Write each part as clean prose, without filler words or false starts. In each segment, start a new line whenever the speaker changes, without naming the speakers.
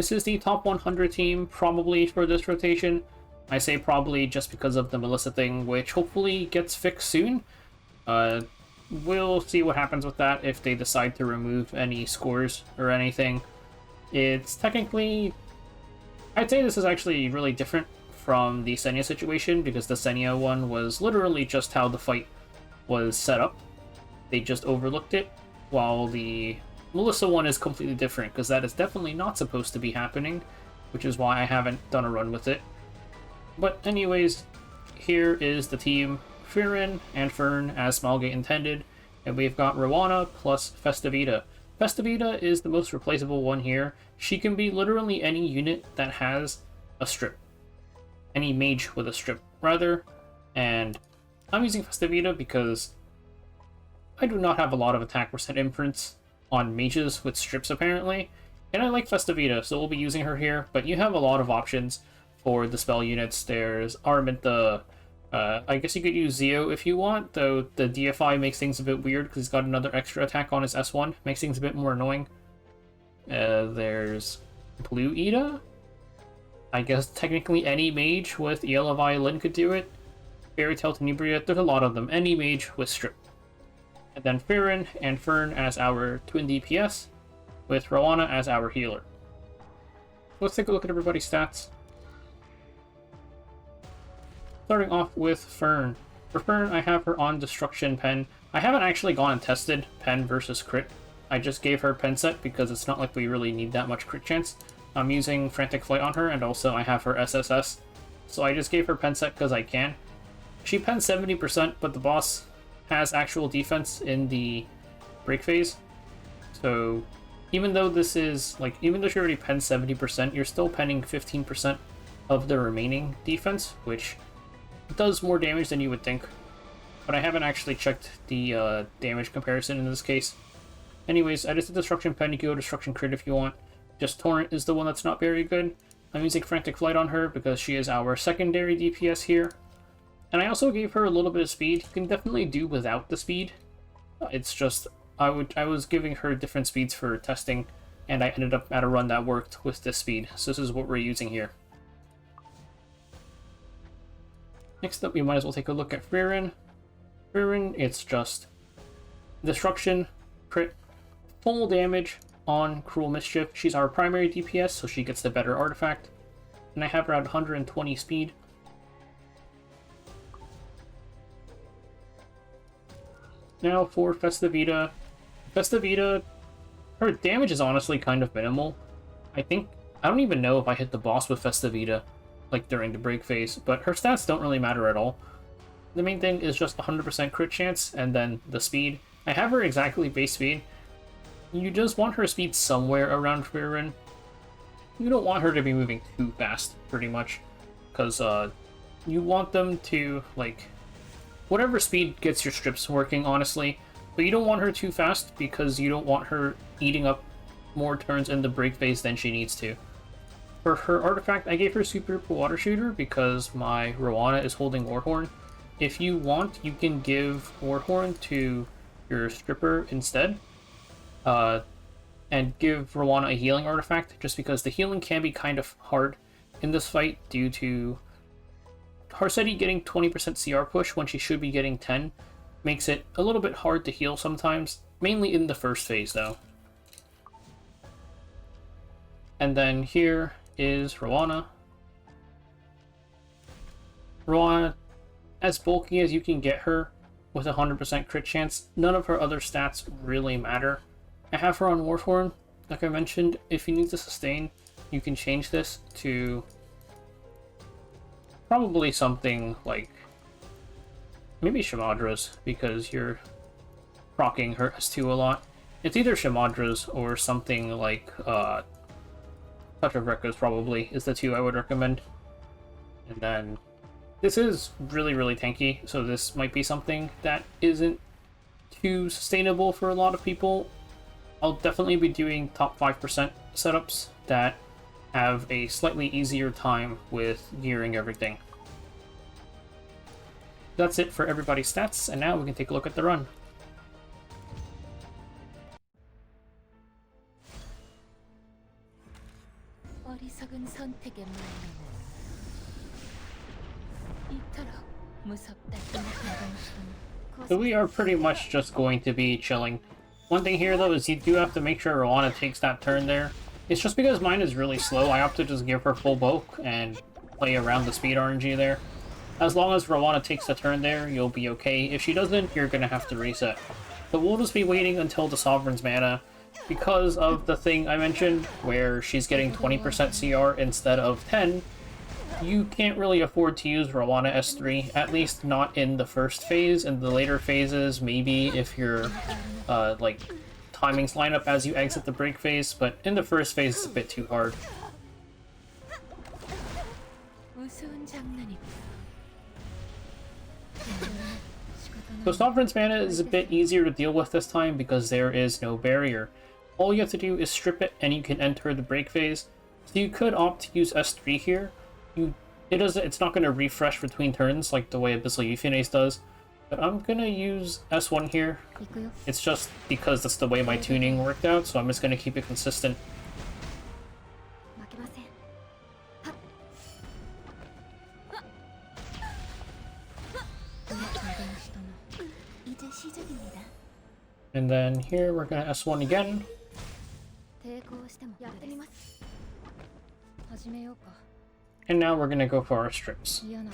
This is the top 100 team, probably, for this rotation. I say probably just because of the Melissa thing, which hopefully gets fixed soon. We'll see what happens with that if they decide to remove any scores or anything. It's technically... I'd say this is actually really different from the Senya situation, because the Senya one was literally just how the fight was set up. They just overlooked it, while the Melissa one is completely different, because that is definitely not supposed to be happening, which is why I haven't done a run with it. But anyways, here is the team, Frieren and Fern as Smilegate intended, and we've got Roana plus Festive Eda. Festive Eda is the most replaceable one here. She can be literally any unit that has a strip. Any mage with a strip, rather. And I'm using Festive Eda because I do not have a lot of attack percent imprints on mages with strips, apparently. And I like Festive Eda, so we'll be using her here. But you have a lot of options for the spell units. There's Araminta. I guess you could use Zio if you want, though the DFI makes things a bit weird because he's got another extra attack on his S1. Makes things a bit more annoying. There's Blue Eda. I guess technically any mage with Yellow Violin could do it. Fairy Tail Tenebria, there's a lot of them. Any mage with strip. And then Frieren and Fern as our twin DPS, with Roana as our healer. Let's take a look at everybody's stats. Starting off with Fern. For Fern, I have her on Destruction Pen. I haven't actually gone and tested Pen versus crit. I just gave her Pen set because it's not like we really need that much crit chance. I'm using Frantic Flight on her, and also I have her SSS. So I just gave her Pen set because I can. She pens 70%, but the boss has actual defense in the break phase. So even though this is, like, even though she already pens 70%, you're still penning 15% of the remaining defense, which does more damage than you would think. But I haven't actually checked the damage comparison in this case. Anyways, I just did Destruction Pen. You can go Destruction Crit if you want. Just Torrent is the one that's not very good. I'm using Frantic Flight on her because she is our secondary DPS here. And I also gave her a little bit of speed. You can definitely do without the speed. It's just, I was giving her different speeds for testing, and I ended up at a run that worked with this speed. So this is what we're using here. Next up, we might as well take a look at Frieren. Frieren, it's just Destruction, Crit, full damage on Cruel Mischief. She's our primary DPS, so she gets the better artifact. And I have her at 120 speed. Now for Festive Eda. Festive Eda, her damage is honestly kind of minimal. I don't even know if I hit the boss with Festive Eda, like during the break phase, but her stats don't really matter at all. The main thing is just 100% crit chance, and then the speed. I have her exactly base speed. You just want her speed somewhere around Frieren. You don't want her to be moving too fast, pretty much, because you want them to, like, whatever speed gets your strips working, honestly. But you don't want her too fast because you don't want her eating up more turns in the break phase than she needs to. For her artifact, I gave her Super Water Shooter because my Roana is holding Warhorn. If you want, you can give Warhorn to your Stripper instead. And give Roana a healing artifact, just because the healing can be kind of hard in this fight due to Harsetti getting 20% CR push when she should be getting 10 makes it a little bit hard to heal sometimes, mainly in the first phase though. And then here is Roana. Roana, as bulky as you can get her with 100% crit chance, none of her other stats really matter. I have her on Warhorn. Like I mentioned, if you need to sustain, you can change this to probably something like maybe Shamadra's, because you're proccing her S2 a lot. It's either Shamadra's or something like Touch of Rekka's probably is the two I would recommend. And then this is really, really tanky, so this might be something that isn't too sustainable for a lot of people. I'll definitely be doing top 5% setups that have a slightly easier time with gearing everything. That's it for everybody's stats, and now we can take a look at the run.
어리석은 선택의 말로는 이토록 무섭다 생각하던
So we are pretty much just going to be chilling. One thing here though is you do have to make sure Roana takes that turn there. It's just because mine is really slow, I have to just give her full bulk and play around the speed RNG there. As long as Roana takes the turn there, you'll be okay. If she doesn't, you're gonna have to reset. But we'll just be waiting until the Sovereign's mana because of the thing I mentioned where she's getting 20% CR instead of 10. You can't really afford to use Roana S3, at least not in the first phase. In the later phases, maybe if your like timings line up as you exit the break phase, but in the first phase it's a bit too hard. So Sovereign's mana is a bit easier to deal with this time because there is no barrier. All you have to do is strip it and you can enter the break phase. So you could opt to use S3 here. It's not going to refresh between turns like the way Abyssal Euphanace does, but I'm going to use S1 here. It's just because that's the way my tuning worked out, so I'm just going to keep it consistent. And then here we're going to S1 again. And now we're gonna go for our strips. And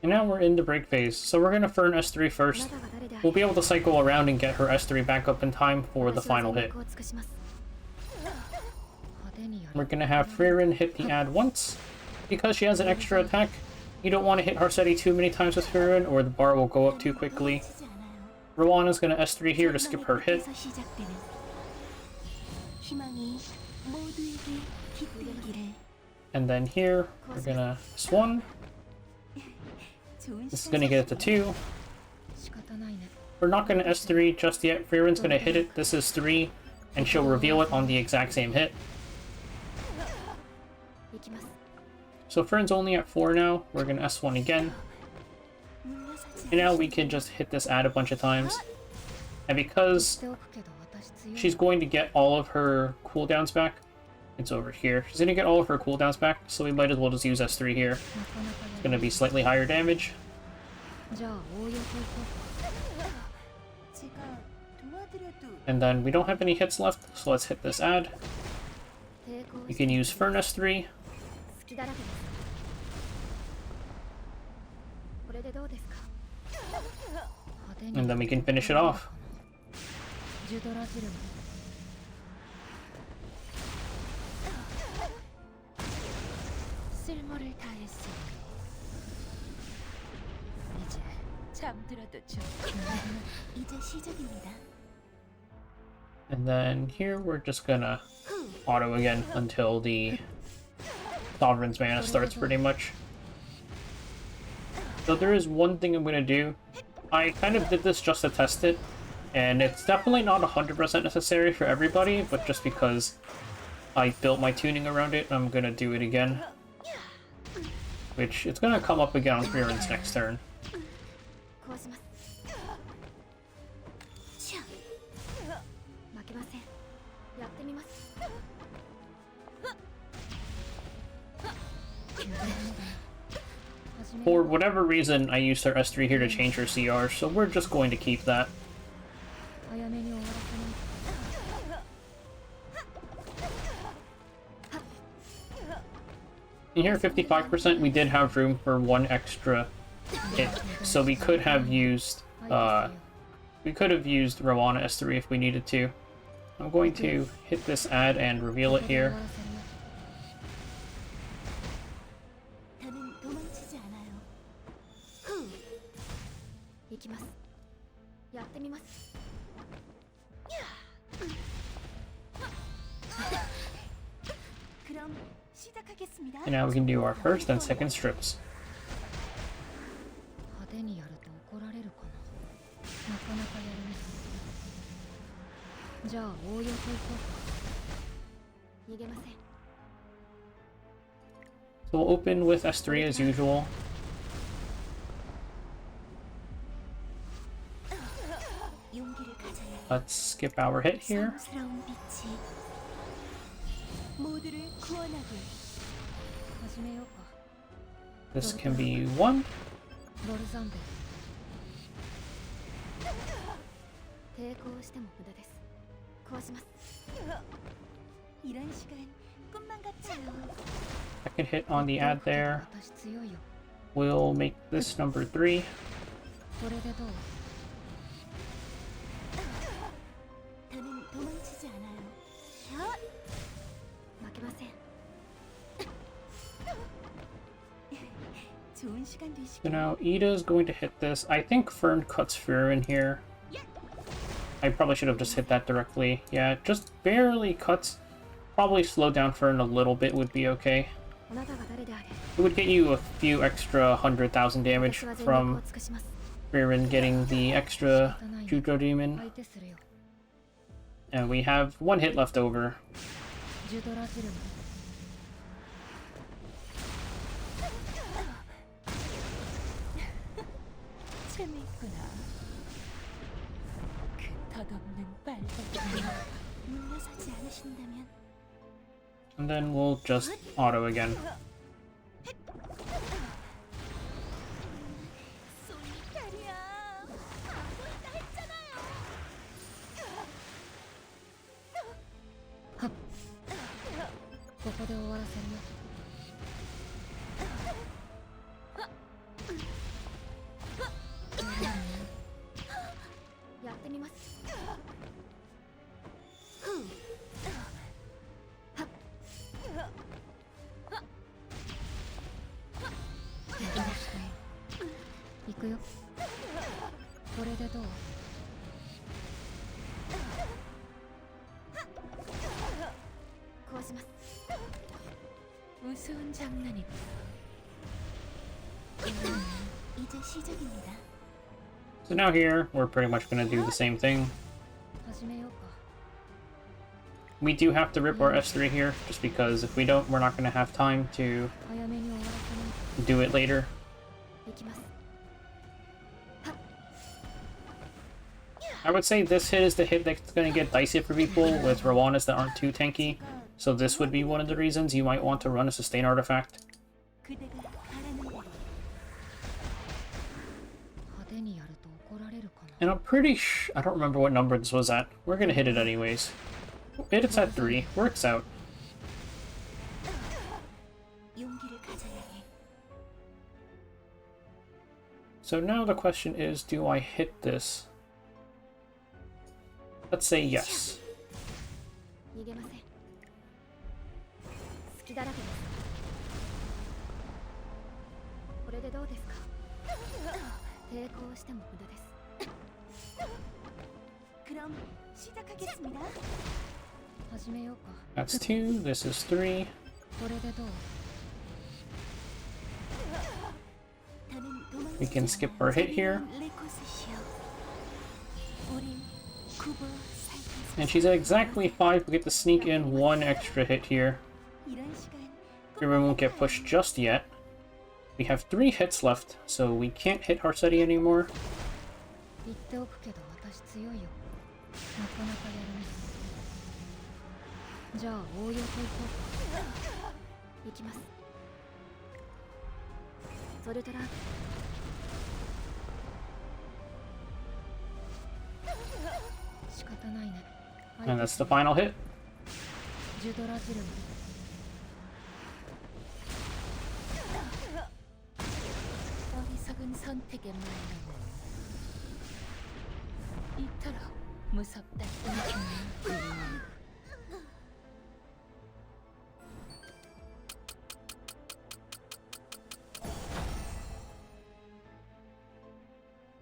now we're in the break phase, so we're gonna Fern S3 first. We'll be able to cycle around and get her S3 back up in time for the final hit. We're gonna have Frieren hit the ad once. Because she has an extra attack, you don't want to hit Harsetti too many times with Frieren, or the bar will go up too quickly. Roana's gonna S3 here to skip her hit. And then here, we're gonna S1. This is gonna get it to 2. We're not gonna S3 just yet. Frieren's gonna hit it. This is 3, and she'll reveal it on the exact same hit. So Fern's only at 4 now. We're gonna S1 again. And now we can just hit this ad a bunch of times. And because she's going to get all of her cooldowns back, it's over here. She's gonna get all of her cooldowns back, so we might as well just use S3 here. It's gonna be slightly higher damage. And then we don't have any hits left, so let's hit this ad. You can use Fern S3. And then we can finish it off. And then here we're just gonna auto again until the Sovereign's mana starts pretty much. So there is one thing I'm gonna do. I kind of did this just to test it, and it's definitely not 100% necessary for everybody, but just because I built my tuning around it, I'm gonna do it again. Which, it's gonna come up again on Frieren's next turn. For whatever reason, I used her S3 here to change her CR, so we're just going to keep that. And here, 55%, we did have room for one extra hit, so we could have used Roana S3 if we needed to. I'm going to hit this ad and reveal it here. And now we can do our first and second strips. So we'll open with S3 as usual. Let's skip our hit here.
성스러운 빛이 모두를 구원하길.始めようか.
This can be 1.
ロルザンベ抵抗しても無駄ですこうします이런 시간 꿈만 같아요
Second hit on the ad there. We'll make this number 3.
これでどう나는 도망치지 않아요負けません
So now Eda's going to hit this. I think Fern cuts Frieren here. I probably should have just hit that directly. Yeah, just barely cuts. Probably slow down Fern a little bit would be okay. It would get you a few extra 100,000 damage from Frieren getting the extra Judo Demon. And we have 1 hit left over.
재미있구나. 그 덧없는 빨간 물러서지 않으신다면.
And then we'll just auto again.
솔리타리아. 아무것도 했잖아요. 합. ここで終わらせるよ. 우스운 장난이고. 이제 시작입니다.
So now here, we're pretty much going to do the same thing. We do have to rip our S3 here, just because if we don't, we're not going to have time to do it later. I would say this hit is the hit that's going to get dicey for people with Roanas that aren't too tanky, so this would be one of the reasons you might want to run a sustain artifact. And I'm pretty I don't remember what number this was at. We're gonna hit it anyways. It's at 3. Works out. So now the question is, do I hit this? Let's say yes. That's 2, this is 3. We can skip our hit here. And she's at exactly 5, we get to sneak in 1 extra hit here. Frieren won't get pushed just yet. We have 3 hits left, so we can't hit Harsetti anymore. And that's the final hit.
이토록 무섭다.